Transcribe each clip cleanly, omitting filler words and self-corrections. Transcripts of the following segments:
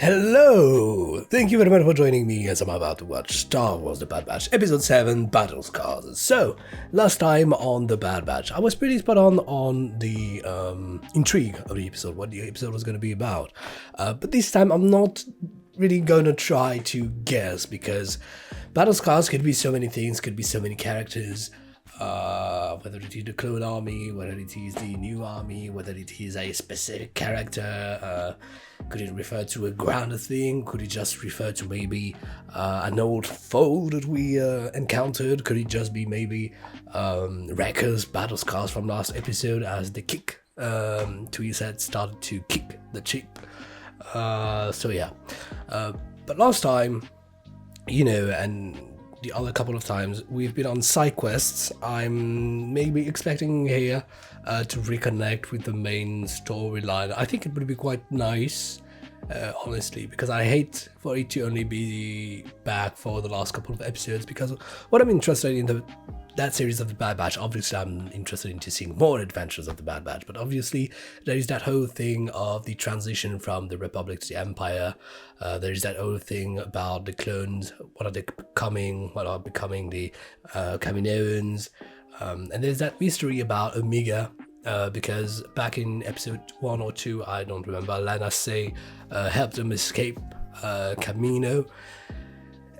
Hello! Thank you very much for joining me as I'm about to watch Star Wars The Bad Batch, Episode 7, Battle Scars. So, last time on The Bad Batch, I was pretty spot on the intrigue of the episode, what the episode was going to be about. But this time I'm not really going to try to guess, because Battle Scars could be so many things, could be so many characters. Whether it is the clone army, whether it is the new army, whether it is a specific character, could it refer to a grounded thing, could it just refer to maybe an old foe that we encountered, could it just be maybe Wrecker's battle scars from last episode as the kick Tweez had started to kick the chip. So yeah, but last time, you know, and the other couple of times we've been on side quests, I'm maybe expecting here to reconnect with the main storyline. I think it would be quite nice, honestly, because I hate for it to only be back for the last couple of episodes, because what I'm interested in that series of the Bad Batch, obviously I'm interested into seeing more adventures of the Bad Batch, but obviously there is that whole thing of the transition from the Republic to the Empire. There is that whole thing about the clones, what are becoming the Kaminoans, and there's that mystery about Omega, because back in episode 1 or 2, I don't remember, Lana Say helped them escape Kamino.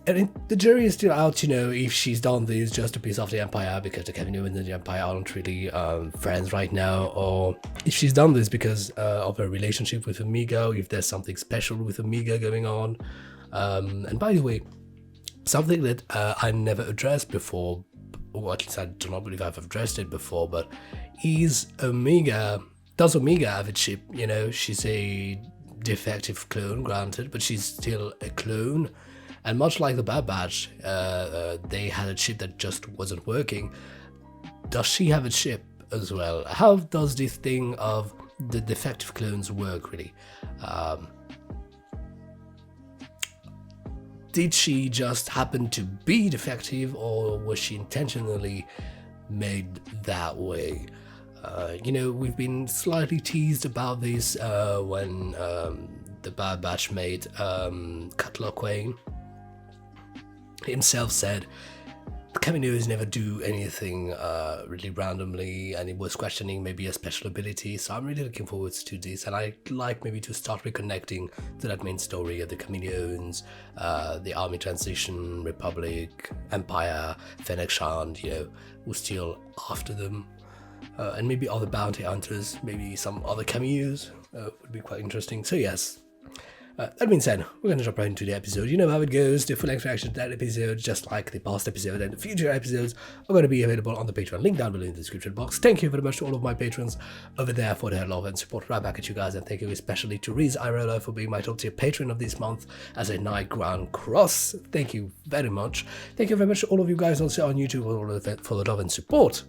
And the jury is still out to know if she's done this just to piss off the Empire, because the Kaminoans and the Empire aren't really friends right now, or if she's done this because of her relationship with Omega, if there's something special with Omega going on. And by the way, something that I never addressed before, or at least I do not believe I've addressed it before, but does Omega have a chip? You know, she's a defective clone, granted, but she's still a clone. And much like the Bad Batch, they had a chip that just wasn't working. Does she have a chip as well? How does this thing of the defective clones work, really? Did she just happen to be defective, or was she intentionally made that way? You know, we've been slightly teased about this when the Bad Batch made Cutler Quain himself said the Kaminoans never do anything really randomly, and he was questioning maybe a special ability. So I'm really looking forward to this, and I'd like maybe to start reconnecting to that main story of the Kaminoans, the army transition, Republic, Empire, Fennec Shand, you know, who's still after them, and maybe other bounty hunters, maybe some other cameos would be quite interesting. So yes. That being said, we're going to jump right into the episode. You know how it goes. The full reaction to that episode, just like the past episode and the future episodes, are going to be available on the Patreon. Link down below in the description box. Thank you very much to all of my patrons over there for their love and support. Right back at you guys, and thank you especially to Riz Irola for being my top tier patron of this month as a Night Ground Cross. Thank you very much. Thank you very much to all of you guys also on YouTube for the love and support.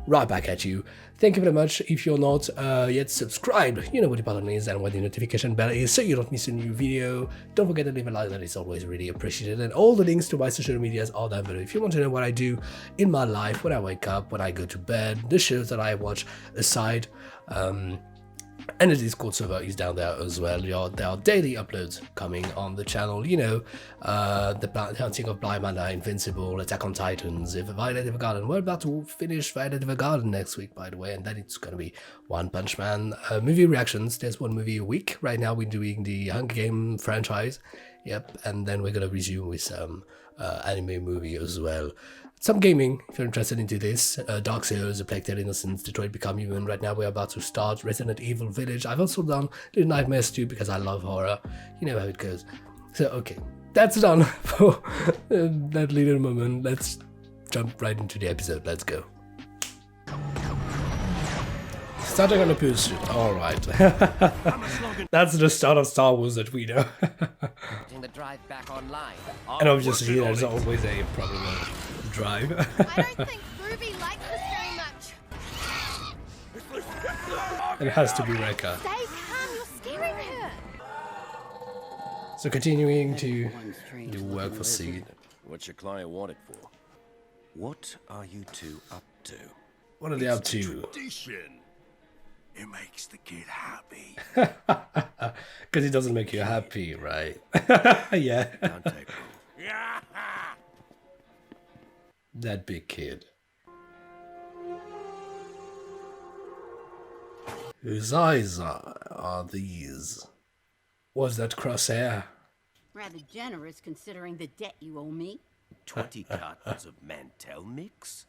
Right back at you. Thank you very much. If you're not yet subscribed, you know what the button is and what the notification bell is, so you don't miss a new video. Don't forget to leave a like, that is always really appreciated. And all the links to my social medias are down below if you want to know what I do in my life, when I wake up, when I go to bed, the shows that I watch aside. And the Discord server is down there as well. There are daily uploads coming on the channel. You know, the Hunting of Bly Manor, Invincible, Attack on Titans, Violet Evergarden. We're about to finish Violet Evergarden next week, by the way, and then it's going to be One Punch Man. Movie reactions. There's one movie a week. Right now we're doing the Hunger Game franchise. Yep, and then we're going to resume with some anime movie as well. Some gaming, if you're interested into this. Dark Souls, A Plague Tale: Innocence, Detroit Become Human. Right now we're about to start Resident Evil Village. I've also done Little Nightmares 2 because I love horror. You know how it goes. So, okay. That's done for that little moment. Let's jump right into the episode. Let's go. Starting on a pursuit. Alright. That's the start of Star Wars that we know. The drive back online. And obviously there's always a problem with drive. I don't think Ruby likes this very much. It has to be Wrecker. Stay calm, you're scaring her. So continuing to do work for Seed. What's your client wanted for? What are you two up to? What are they up to? Tradition. It makes the kid happy. Because it doesn't make you happy, right? Yeah, Don't take that big kid. Whose eyes are these? Was that crosshair? Rather generous considering the debt you owe me. 20 cartons of Mantel mix?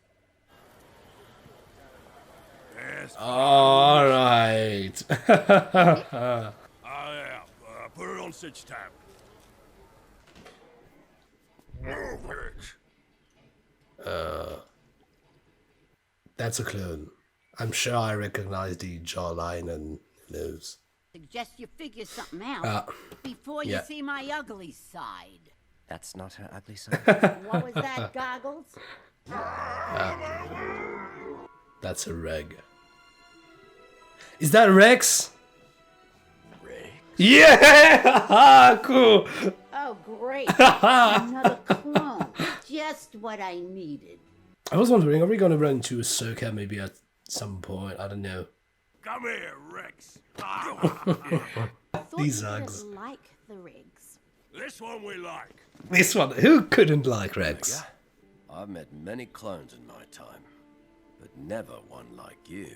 Yes. All right. Yeah. Put it on Sitch tab. Move it. That's a clone. I'm sure I recognize the jawline and nose. Suggest you figure something out before you yeah. see my ugly side. That's not her ugly side. What was that, Goggles? That's a reg. Is that Rex? Rex? Yeah! Cool. Oh, great. Another clone. Just what I needed. I was wondering, are we going to run into Ahsoka maybe at some point? I don't know. Come here, Rex. These you Zags. didn't like the rigs. This one we like. This one, who couldn't like Rex? I've met many clones in my time, but never one like you.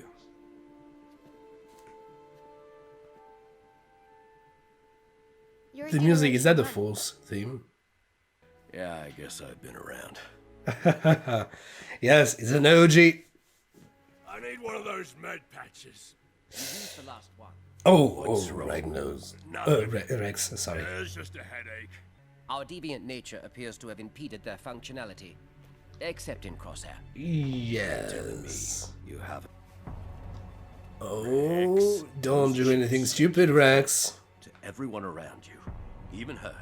You're a The music, is that the Generation Force theme? Yeah, I guess I've been around. Yes, it's an OG. I need one of those med patches. Use the last one. Oh, Reg knows. Nothing. Rex, sorry. It's just a headache. Our deviant nature appears to have impeded their functionality. Except in Crosshair. Yes. You have Oh, don't do anything stupid, Rex. to everyone around you, even her.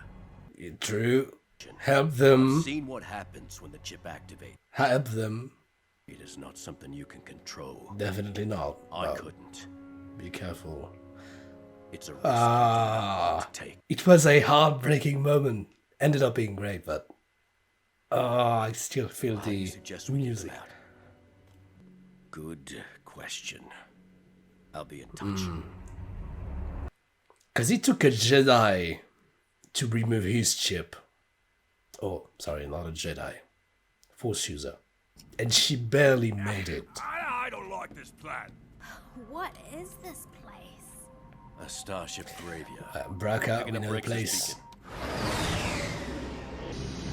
True. Help them. I've seen what happens when the chip activates. Help them. It is not something you can control. Definitely not. I Well, couldn't. be careful. It's a risk Ah, to take. it was a heartbreaking moment. Ended up being great, but I still feel How do you the suggest we get them music. out? Good question. I'll be in touch. Because it took a Jedi to remove his chip. Oh, sorry, not a Jedi. Force user. And she barely made it. I don't like this plan. What is this place? A starship graveyard. Bracca, Picking we up know the Rex's place.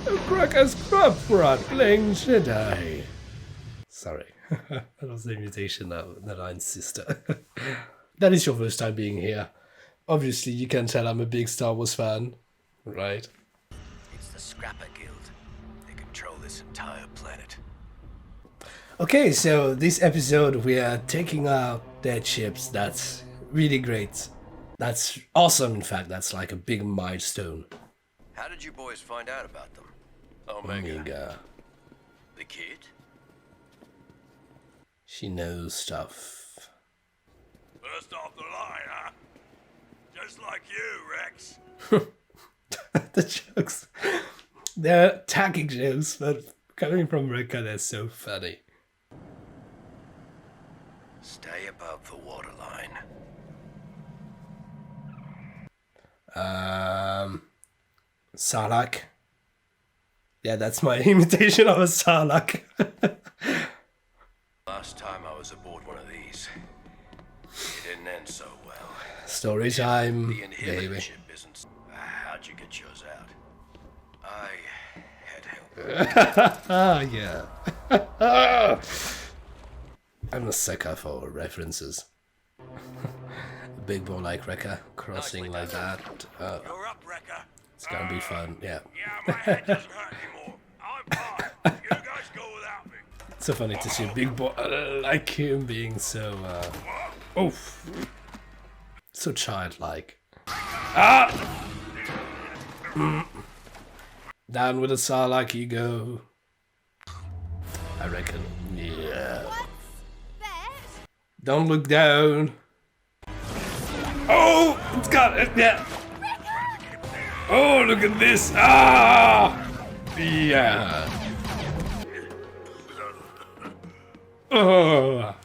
beacon. Bracca's crab brat playing Jedi. Sorry. That was the invitation that I sister. That is your first time being here. Obviously, you can tell I'm a big Star Wars fan, right? It's the Scrapper Guild. They control this entire planet. Okay, so this episode we are taking out their chips. That's really great. That's awesome, in fact. That's like a big milestone. How did you boys find out about them? Omega. Omega. The kid? She knows stuff. First off the line, huh? Just like you, Rex. The jokes. They're attacking jokes, but coming from Rekka, they're so funny. Stay above the waterline. Sarlacc. Yeah, that's my imitation of a Sarlacc. Last time I was aboard one of these, it didn't end so well. Story time, The inhibitor baby. chip isn't. How'd you get yours out? I had help. Ah, yeah. I'm a sucker for references. A big boy like Rekka, crossing like that. You're up, Wrecker. It's gonna be fun, yeah. Yeah, my head doesn't hurt anymore. I'm fine. You guys go without me. It's so funny to see a big boy like him being so, so childlike. Ah! Down with the Sarlacc you go. I reckon, yeah. What's that? Don't look down. Oh, it's got it, yeah. Oh, look at this. Ah! Yeah. Oh.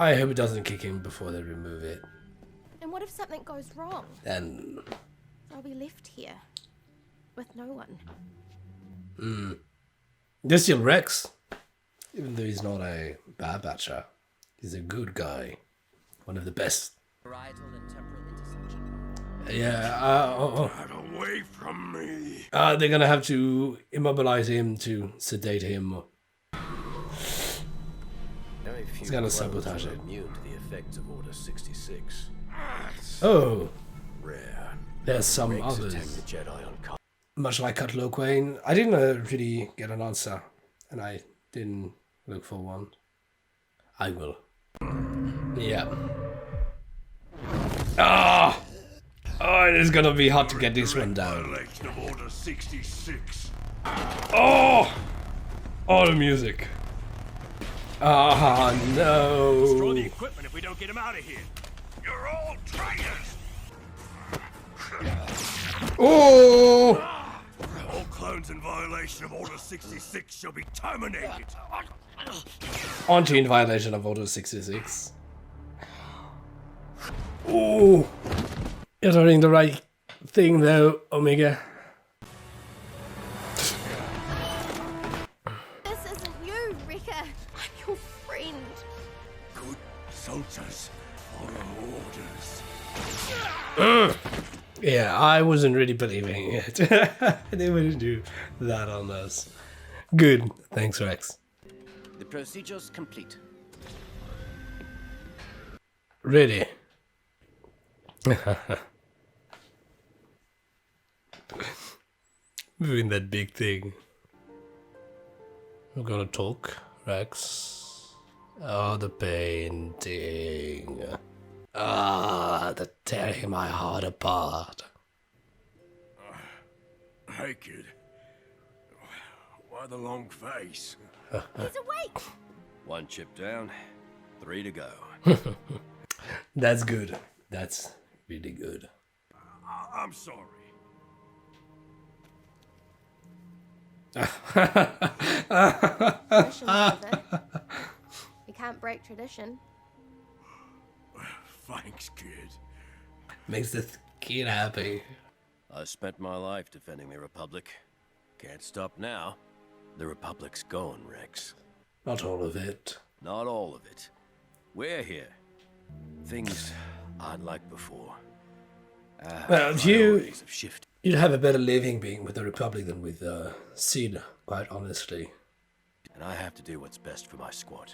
I hope it doesn't kick in before they remove it. And what if something goes wrong? Then, I'll be left here with no one. there's still Rex. Even though he's not a bad batcher, he's a good guy. One of the best. Parietal and temporal intersection. Yeah, Get away from me! they're gonna have to immobilize him to sedate him. He's gonna sabotage it. Immune to the effects of Order 66. Oh, Rare. there's some Rex others. attacked the Jedi on Car. Much like Cutler Quain, I didn't really get an answer, and I didn't look for one. I will. Yeah. Ah! Oh, it is gonna be hard to get this one down. Violation of Order 66. Oh! Oh, the music. Ah, no. Equipment if we don't get him out of here. You're all traitors! Oh! All clones in violation of Order 66 shall be terminated. Aren't you in violation of Order 66? Ooh! You're doing the right thing though, Omega. This isn't you, Wrecker. I'm your friend. Good soldiers follow orders. Yeah, I wasn't really believing it. They wouldn't do that on us. Good. Thanks, Rex. The procedure's complete. Really? Moving that big thing. We're gonna talk, Rex. Oh, the painting. Ah, the tearing my heart apart. Hey, kid. Why the long face? He's awake. One chip down, 3 to go. That's good. That's really good. I'm sorry. Tradition, Mother. We can't break tradition. Thanks, kid. Makes the kid happy. I spent my life defending the Republic. Can't stop now. The Republic's gone, Rex. Not all of it. Not all of it. We're here. Things aren't like before. Well, Priorities have shifted. you'd have a better living being with the Republic than with Sid, quite honestly. And I have to do what's best for my squad.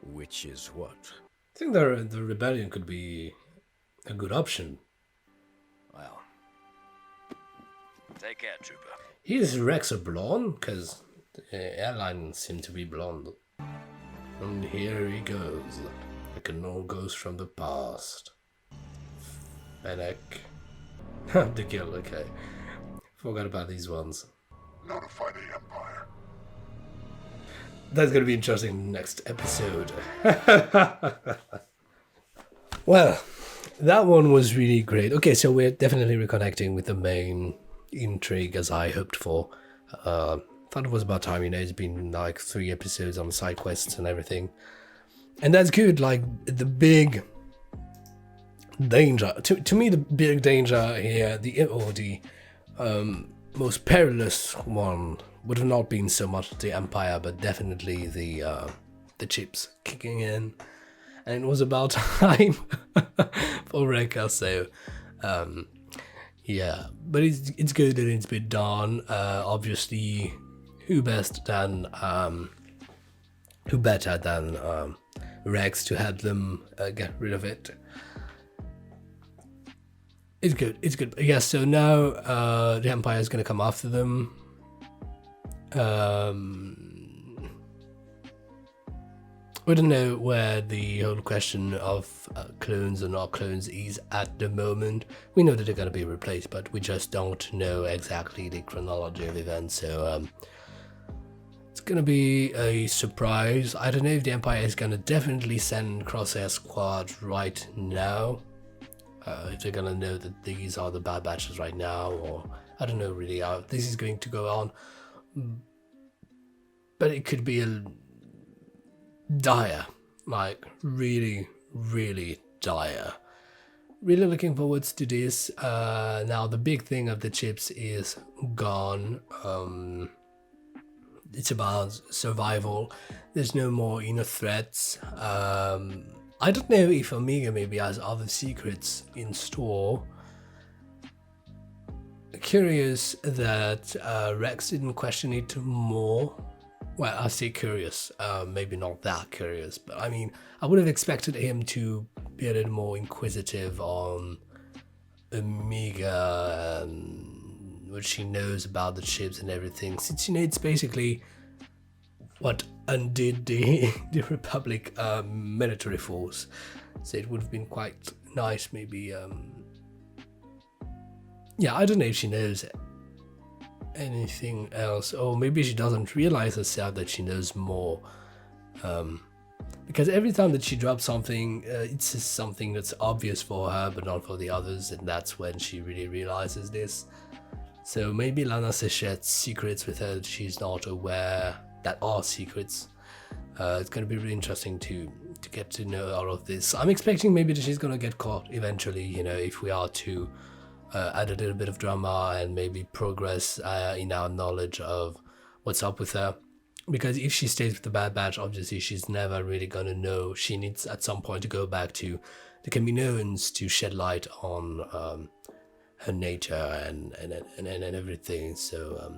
Which is what? I think the rebellion could be a good option. Well, take care, Trooper. Is Rex a blonde? Because the airline seemed to be blonde. And here he goes, like an old ghost from the past. Fennec. The kill, okay. Forgot about these ones. Notify the Empire. That's gonna be interesting next episode. Well, that one was really great. Okay, so we're definitely reconnecting with the main intrigue as I hoped for. Thought it was about time, you know, it's been like 3 episodes on side quests and everything. And that's good, like the big danger, to me the big danger here, the most perilous one would have not been so much the Empire, but definitely the chips kicking in. And it was about time for Rekka, so yeah, but it's good that it's been done. Obviously, who better than Rex to help them get rid of it. It's good. It's good. Yeah. So now the Empire is gonna come after them. We don't know where the whole question of clones or not clones is at the moment. We know that they're going to be replaced, but we just don't know exactly the chronology of events, so it's going to be a surprise. I don't know if the Empire is going to definitely send Crosshair Squad right now, if they're going to know that these are the Bad Batches right now, or I don't know really how this is going to go on, but it could be a dire like really, really dire. Really looking forward to this. Now the big thing of the chips is gone. It's about survival. There's no more inner threats. I don't know if Omega maybe has other secrets in store. Curious that Rex didn't question it more. Well, I say curious, maybe not that curious, but I mean, I would have expected him to be a little more inquisitive on Omega and what she knows about the chips and everything, since, you know, it's basically what undid the Republic military force. So it would have been quite nice, maybe. Yeah, I don't know if she knows anything else, or maybe she doesn't realize herself that she knows more, because every time that she drops something, it's just something that's obvious for her but not for the others, and that's when she really realizes this. So maybe Lana shares secrets with her that she's not aware that are secrets. It's going to be really interesting to get to know all of this. I'm expecting maybe that she's going to get caught eventually, you know, if we are to add a little bit of drama and maybe progress in our knowledge of what's up with her. Because if she stays with the Bad Batch, obviously she's never really going to know. She needs at some point to go back to the Kaminoans to shed light on her nature and everything. So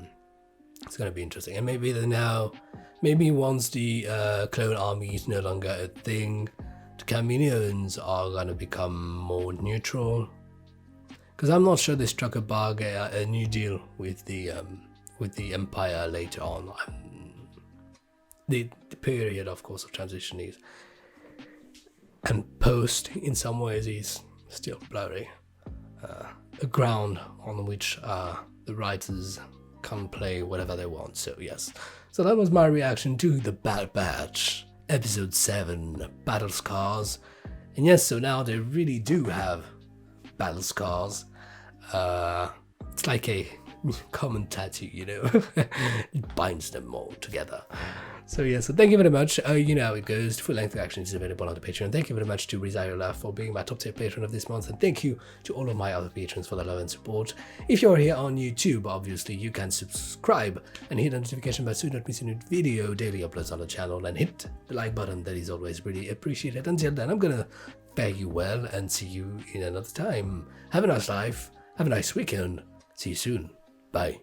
it's going to be interesting. And maybe once the clone army is no longer a thing, the Kaminoans are going to become more neutral. Because I'm not sure they struck a new deal with the Empire later on. The period, of course, of transition is, and post in some ways is still blurry. A ground on which the writers can play whatever they want. So yes, so that was my reaction to the Bad Batch episode 7, Battle Scars. And yes, so now they really do have battle scars. It's like a common tattoo, you know. It binds them all together. So yeah, so thank you very much. You know how it goes. Full-length action is available on the Patreon. Thank you very much to Rizayola for being my top tier patron of this month, and thank you to all of my other patrons for the love and support. If you're here on YouTube, obviously you can subscribe and hit the notification bell so you don't miss a new video, daily uploads on the channel, and hit the like button. That is always really appreciated. Until then, I'm gonna fare you well and see you in another time. Have a nice life. Have a nice weekend. See you soon. Bye.